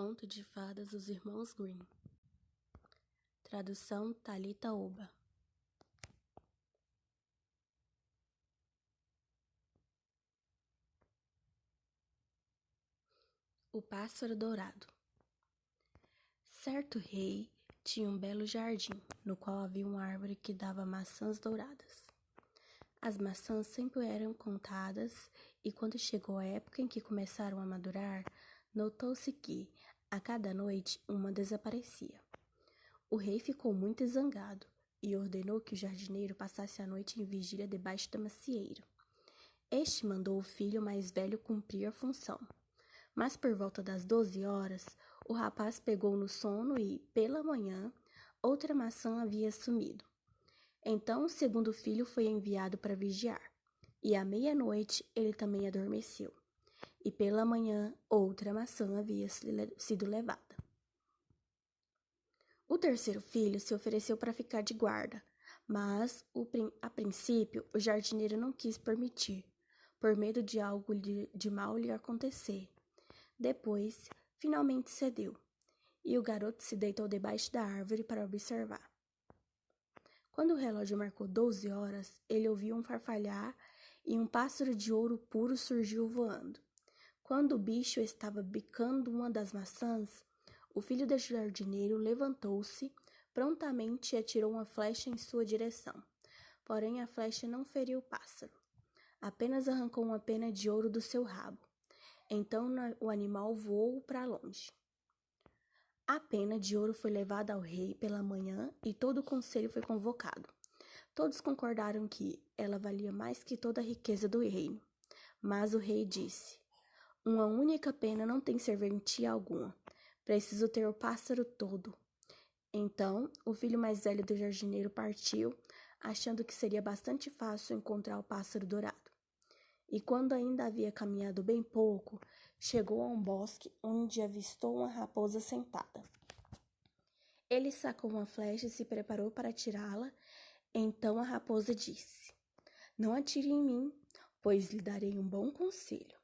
Conto de Fadas dos Irmãos Grimm. Tradução Thalita Oba. O Pássaro Dourado. Certo rei tinha um belo jardim, no qual havia uma árvore que dava maçãs douradas. As maçãs sempre eram contadas, e quando chegou a época em que começaram a madurar, notou-se que, a cada noite, uma desaparecia. O rei ficou muito zangado e ordenou que o jardineiro passasse a noite em vigília debaixo da macieira. Este mandou o filho mais velho cumprir a função. Mas por volta das 12 horas, o rapaz pegou no sono e, pela manhã, outra maçã havia sumido. Então o segundo filho foi enviado para vigiar, e à meia-noite ele também adormeceu. E pela manhã outra maçã havia sido levada. O terceiro filho se ofereceu para ficar de guarda, mas, a princípio, o jardineiro não quis permitir, por medo de algo de mal lhe acontecer. Depois, finalmente cedeu, e o garoto se deitou debaixo da árvore para observar. Quando o relógio marcou 12 horas, ele ouviu um farfalhar e um pássaro de ouro puro surgiu voando. Quando o bicho estava bicando uma das maçãs, o filho do jardineiro levantou-se prontamente e atirou uma flecha em sua direção. Porém, a flecha não feriu o pássaro. Apenas arrancou uma pena de ouro do seu rabo. Então, o animal voou para longe. A pena de ouro foi levada ao rei pela manhã e todo o conselho foi convocado. Todos concordaram que ela valia mais que toda a riqueza do reino. Mas o rei disse: "Uma única pena não tem serventia alguma. Preciso ter o pássaro todo." Então, o filho mais velho do jardineiro partiu, achando que seria bastante fácil encontrar o pássaro dourado. E quando ainda havia caminhado bem pouco, chegou a um bosque onde avistou uma raposa sentada. Ele sacou uma flecha e se preparou para atirá-la. Então a raposa disse: "Não atire em mim, pois lhe darei um bom conselho.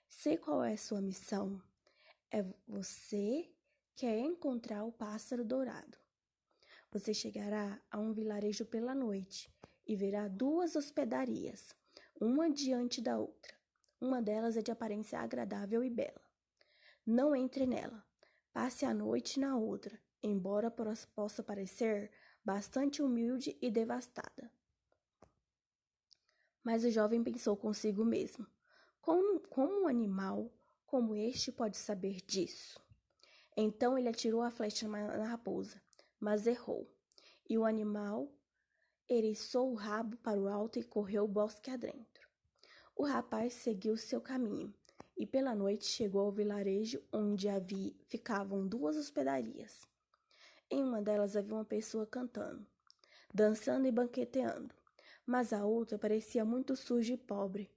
Sei qual é a sua missão. Você quer encontrar o pássaro dourado. Você chegará a um vilarejo pela noite e verá 2 hospedarias, uma diante da outra. Uma delas é de aparência agradável e bela. Não entre nela. Passe a noite na outra, embora possa parecer bastante humilde e devastada." Mas o jovem pensou consigo mesmo: como um animal como este pode saber disso? Então ele atirou a flecha na raposa, mas errou, e o animal eriçou o rabo para o alto e correu o bosque adentro. O rapaz seguiu seu caminho, e pela noite chegou ao vilarejo onde ficavam 2 hospedarias. Em uma delas havia uma pessoa cantando, dançando e banqueteando, mas a outra parecia muito suja e pobre.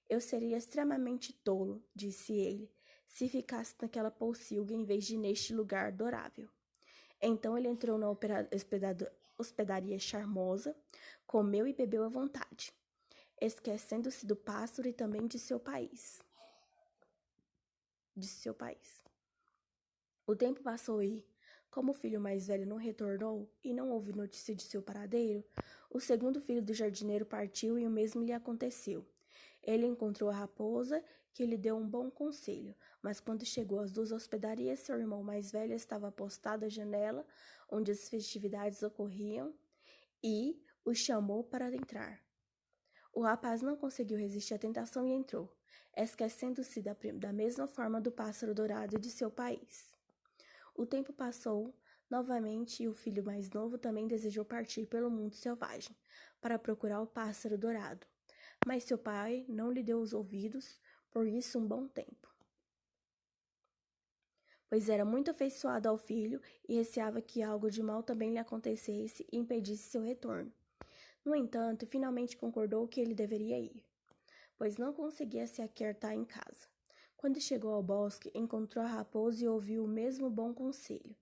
"Eu seria extremamente tolo", disse ele, "se ficasse naquela pocilga em vez de neste lugar adorável." Então ele entrou na hospedaria charmosa, comeu e bebeu à vontade, esquecendo-se do pássaro e também de seu país. O tempo passou e, como o filho mais velho não retornou e não houve notícia de seu paradeiro, o segundo filho do jardineiro partiu e o mesmo lhe aconteceu. Ele encontrou a raposa, que lhe deu um bom conselho, mas quando chegou às 2 hospedarias, seu irmão mais velho estava apostado à janela onde as festividades ocorriam e o chamou para entrar. O rapaz não conseguiu resistir à tentação e entrou, esquecendo-se da mesma forma do pássaro dourado e de seu país. O tempo passou novamente e o filho mais novo também desejou partir pelo mundo selvagem para procurar o pássaro dourado. Mas seu pai não lhe deu os ouvidos, por isso um bom tempo, pois era muito afeiçoado ao filho e receava que algo de mal também lhe acontecesse e impedisse seu retorno. No entanto, finalmente concordou que ele deveria ir, pois não conseguia se aquietar em casa. Quando chegou ao bosque, encontrou a raposa e ouviu o mesmo bom conselho.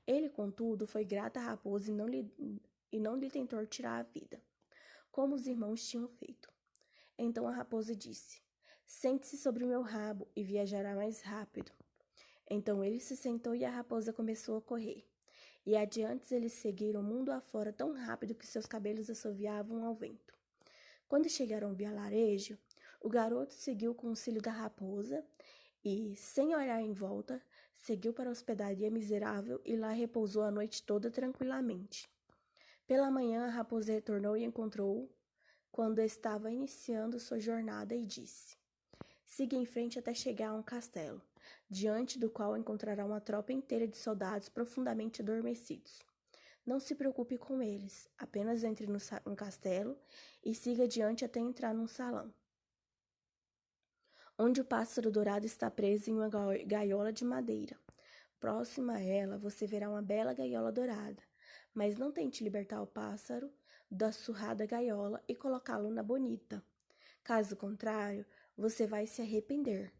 Ele, contudo, foi grato à raposa e não lhe tentou tirar a vida, como os irmãos tinham feito. Então a raposa disse: "Sente-se sobre o meu rabo e viajará mais rápido." Então ele se sentou e a raposa começou a correr. E adiante eles seguiram o mundo afora tão rápido que seus cabelos assoviavam ao vento. Quando chegaram ao vilarejo, o garoto seguiu o conselho da raposa e, sem olhar em volta, seguiu para a hospedaria miserável e lá repousou a noite toda tranquilamente. Pela manhã, a raposa retornou e encontrou-o quando estava iniciando sua jornada e disse: siga em frente até chegar a um castelo, diante do qual encontrará uma tropa inteira de soldados profundamente adormecidos. Não se preocupe com eles, apenas entre no castelo e siga adiante até entrar num salão, onde o pássaro dourado está preso em uma gaiola de madeira. Próxima a ela, você verá uma bela gaiola dourada, mas não tente libertar o pássaro da surrada gaiola e colocá-lo na bonita. Caso contrário, você vai se arrepender.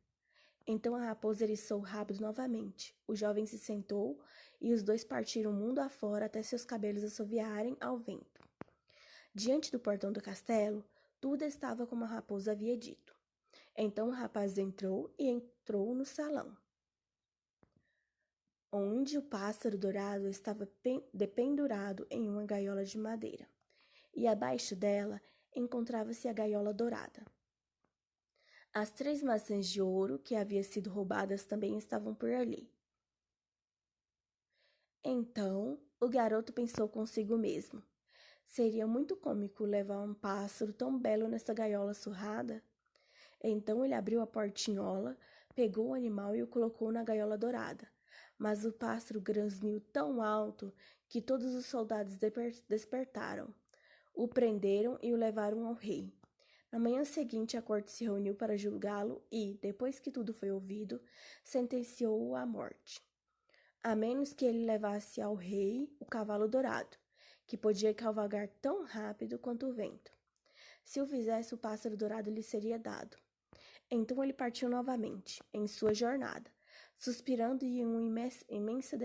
Então a raposa eriçou o rabo novamente. O jovem se sentou e os dois partiram mundo afora até seus cabelos assoviarem ao vento. Diante do portão do castelo, tudo estava como a raposa havia dito. Então o rapaz entrou no salão, onde o pássaro dourado estava dependurado em uma gaiola de madeira, e abaixo dela encontrava-se a gaiola dourada. As 3 maçãs de ouro que haviam sido roubadas também estavam por ali. Então, o garoto pensou consigo mesmo: seria muito cômico levar um pássaro tão belo nessa gaiola surrada. Então ele abriu a portinhola, pegou o animal e o colocou na gaiola dourada. Mas o pássaro grunhiu tão alto que todos os soldados despertaram. O prenderam e o levaram ao rei. Na manhã seguinte, a corte se reuniu para julgá-lo e, depois que tudo foi ouvido, sentenciou-o à morte, a menos que ele levasse ao rei o cavalo dourado, que podia cavalgar tão rápido quanto o vento. Se o fizesse, o pássaro dourado lhe seria dado. Então ele partiu novamente, em sua jornada, suspirando em uma imensa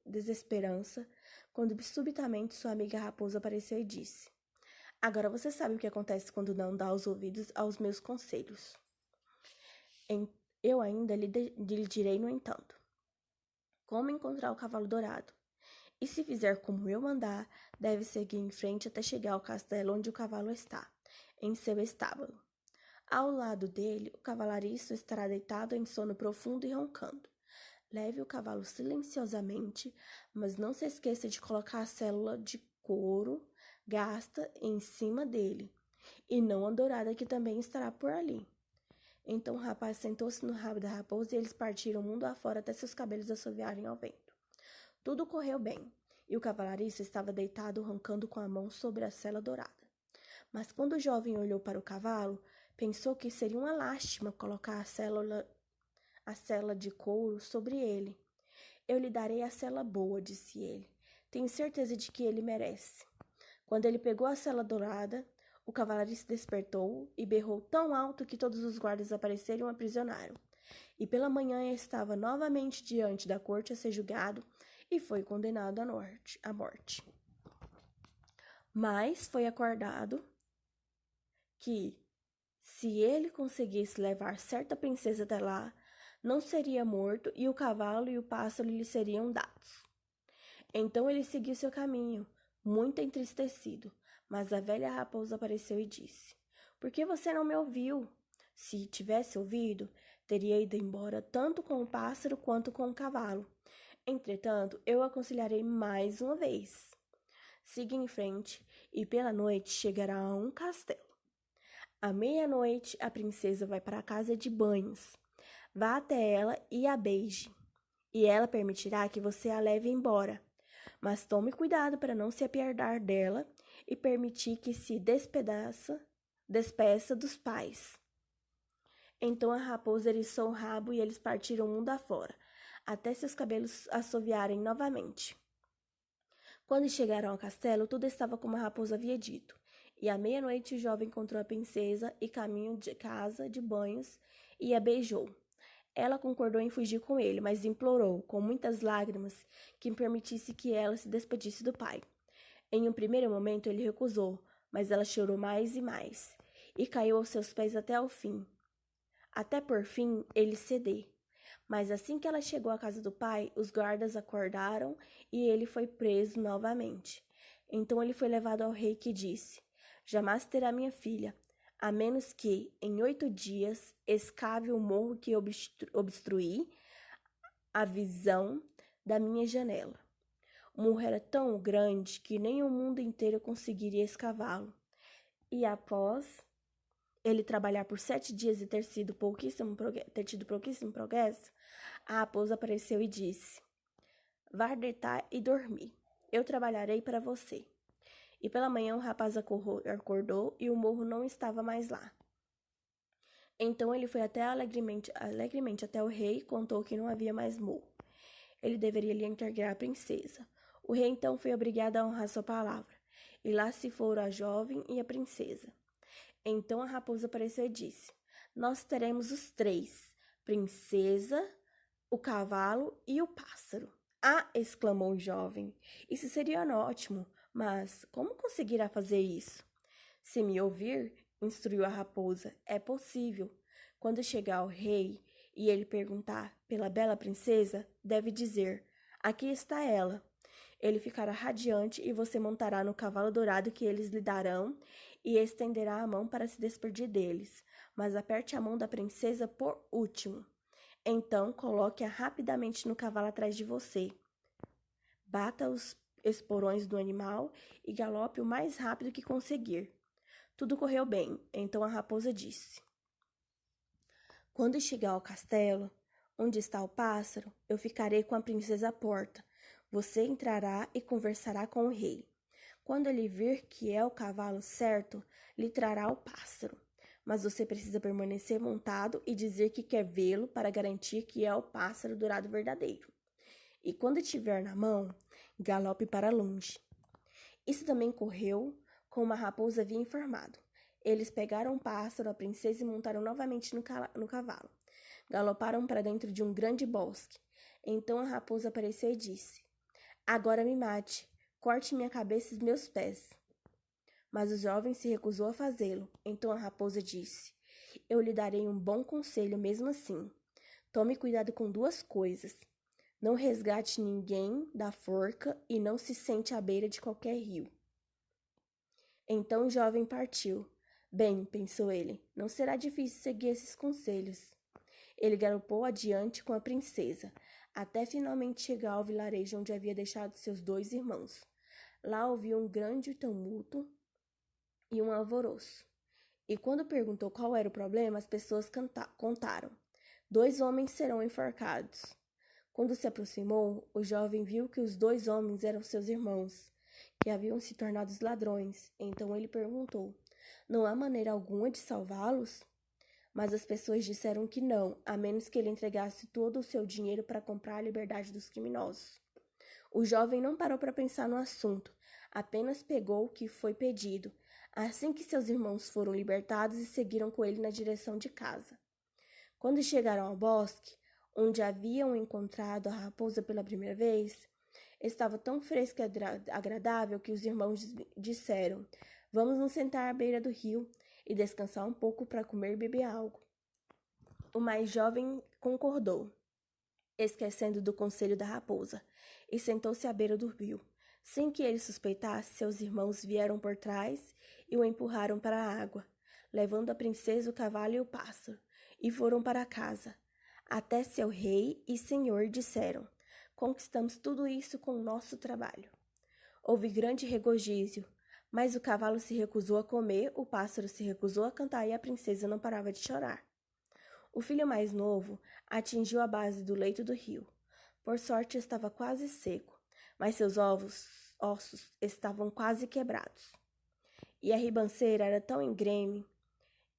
desesperança, quando subitamente sua amiga raposa apareceu e disse: agora você sabe o que acontece quando não dá os ouvidos aos meus conselhos. Eu ainda lhe direi, no entanto, como encontrar o cavalo dourado. E se fizer como eu mandar, deve seguir em frente até chegar ao castelo onde o cavalo está, em seu estábulo. Ao lado dele, o cavalariço estará deitado em sono profundo e roncando. Leve o cavalo silenciosamente, mas não se esqueça de colocar a célula de couro gasta em cima dele, e não a dourada que também estará por ali. Então o rapaz sentou-se no rabo da raposa e eles partiram mundo afora até seus cabelos assoviarem ao vento. Tudo correu bem, e o cavalariço estava deitado roncando com a mão sobre a sela dourada. Mas quando o jovem olhou para o cavalo, pensou que seria uma lástima colocar a cela de couro sobre ele. Eu lhe darei a cela boa, disse ele. Tenho certeza de que ele merece. Quando ele pegou a cela dourada, o cavalariço despertou e berrou tão alto que todos os guardas apareceram e o aprisionaram. E pela manhã estava novamente diante da corte a ser julgado e foi condenado à morte. Mas foi acordado que, se ele conseguisse levar certa princesa até lá, não seria morto e o cavalo e o pássaro lhe seriam dados. Então ele seguiu seu caminho, muito entristecido, mas a velha raposa apareceu e disse: por que você não me ouviu? Se tivesse ouvido, teria ido embora tanto com o pássaro quanto com o cavalo. Entretanto, eu aconselharei mais uma vez. Siga em frente e pela noite chegará a um castelo. À meia-noite, a princesa vai para a casa de banhos. Vá até ela e a beije, e ela permitirá que você a leve embora. Mas tome cuidado para não se apiedar dela e permitir que se despeça dos pais. Então a raposa eriçou o rabo e eles partiram mundo afora, até seus cabelos assoviarem novamente. Quando chegaram ao castelo, tudo estava como a raposa havia dito. E à meia-noite o jovem encontrou a princesa e caminho de casa de banhos e a beijou. Ela concordou em fugir com ele, mas implorou, com muitas lágrimas, que permitisse que ela se despedisse do pai. Em um primeiro momento ele recusou, mas ela chorou mais e mais, e caiu aos seus pés até o fim. Até por fim ele ceder. Mas assim que ela chegou à casa do pai, os guardas acordaram e ele foi preso novamente. Então ele foi levado ao rei, que disse: Jamais terá minha filha, a menos que, em 8 dias, escave o morro que obstruí a visão da minha janela. O morro era tão grande que nem o mundo inteiro conseguiria escavá-lo. E após ele trabalhar por 7 dias e ter tido pouquíssimo progresso, a raposa apareceu e disse: Vá deitar e dormir. Eu trabalharei para você. E pela manhã o rapaz acordou e o morro não estava mais lá. Então ele foi alegremente até o rei e contou que não havia mais morro. Ele deveria lhe entregar a princesa. O rei então foi obrigado a honrar sua palavra. E lá se foram a jovem e a princesa. Então a raposa apareceu e disse: Nós teremos os 3, princesa, o cavalo e o pássaro. Ah! Exclamou o jovem. Isso seria ótimo, mas como conseguirá fazer isso? Se me ouvir, instruiu a raposa, é possível. Quando chegar ao rei e ele perguntar pela bela princesa, deve dizer: Aqui está ela. Ele ficará radiante e você montará no cavalo dourado que eles lhe darão e estenderá a mão para se despedir deles. Mas aperte a mão da princesa por último. Então, coloque-a rapidamente no cavalo atrás de você. Bata os esporões do animal e galope o mais rápido que conseguir. Tudo correu bem, então a raposa disse: Quando chegar ao castelo, onde está o pássaro, eu ficarei com a princesa à porta. Você entrará e conversará com o rei. Quando ele vir que é o cavalo certo, lhe trará o pássaro. Mas você precisa permanecer montado e dizer que quer vê-lo para garantir que é o pássaro dourado verdadeiro. E quando estiver na mão, galope para longe. Isso também correu como a raposa havia informado. Eles pegaram o pássaro, a princesa e montaram novamente no cavalo. Galoparam para dentro de um grande bosque. Então a raposa apareceu e disse: Agora me mate, corte minha cabeça e meus pés. Mas o jovem se recusou a fazê-lo. Então a raposa disse: Eu lhe darei um bom conselho mesmo assim. Tome cuidado com 2 coisas. Não resgate ninguém da forca e não se sente à beira de qualquer rio. Então o jovem partiu. Bem, pensou ele, não será difícil seguir esses conselhos. Ele galopou adiante com a princesa, até finalmente chegar ao vilarejo onde havia deixado seus 2 irmãos. Lá ouviu um grande tumulto e um alvoroço. E quando perguntou qual era o problema, as pessoas contaram: 2 homens serão enforcados. Quando se aproximou, o jovem viu que os 2 homens eram seus irmãos, que haviam se tornado ladrões. Então ele perguntou: Não há maneira alguma de salvá-los? Mas as pessoas disseram que não, a menos que ele entregasse todo o seu dinheiro para comprar a liberdade dos criminosos. O jovem não parou para pensar no assunto, apenas pegou o que foi pedido, assim que seus irmãos foram libertados e seguiram com ele na direção de casa. Quando chegaram ao bosque, onde haviam encontrado a raposa pela primeira vez, estava tão fresca e agradável que os irmãos disseram: Vamos nos sentar à beira do rio e descansar um pouco para comer e beber algo. O mais jovem concordou, esquecendo do conselho da raposa, e sentou-se à beira do rio. Sem que ele suspeitasse, seus irmãos vieram por trás e o empurraram para a água, levando a princesa, o cavalo e o pássaro, e foram para casa. Até seu rei e senhor disseram: Conquistamos tudo isso com o nosso trabalho. Houve grande regozijo, mas o cavalo se recusou a comer, o pássaro se recusou a cantar e a princesa não parava de chorar. O filho mais novo atingiu a base do leito do rio. Por sorte estava quase seco, mas seus ossos estavam quase quebrados. E a ribanceira era tão íngreme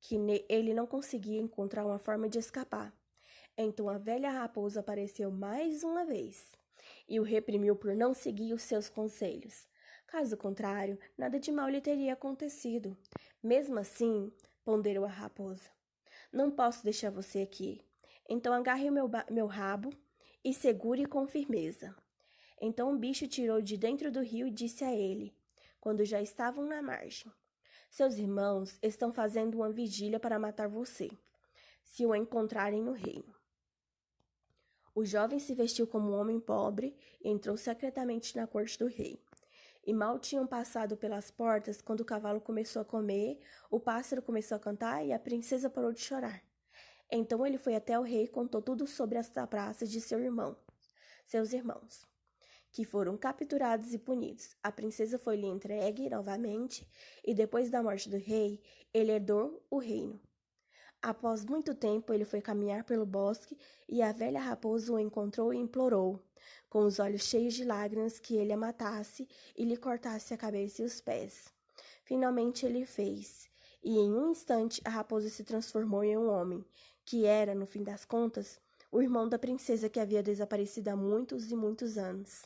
que ele não conseguia encontrar uma forma de escapar. Então a velha raposa apareceu mais uma vez e o reprimiu por não seguir os seus conselhos. Caso contrário, nada de mal lhe teria acontecido. Mesmo assim, ponderou a raposa, não posso deixar você aqui. Então agarre o meu rabo e segure com firmeza. Então o bicho tirou de dentro do rio e disse a ele, quando já estavam na margem: Seus irmãos estão fazendo uma vigília para matar você, se o encontrarem no reino. O jovem se vestiu como um homem pobre e entrou secretamente na corte do rei. E mal tinham passado pelas portas quando o cavalo começou a comer, o pássaro começou a cantar e a princesa parou de chorar. Então ele foi até o rei e contou tudo sobre as trapaças de seus irmãos, que foram capturados e punidos. A princesa foi-lhe entregue novamente, e depois da morte do rei, ele herdou o reino. Após muito tempo, ele foi caminhar pelo bosque, e a velha raposa o encontrou e implorou, com os olhos cheios de lágrimas, que ele a matasse e lhe cortasse a cabeça e os pés. Finalmente ele fez, e em um instante a raposa se transformou em um homem, que era, no fim das contas, o irmão da princesa que havia desaparecido há muitos e muitos anos.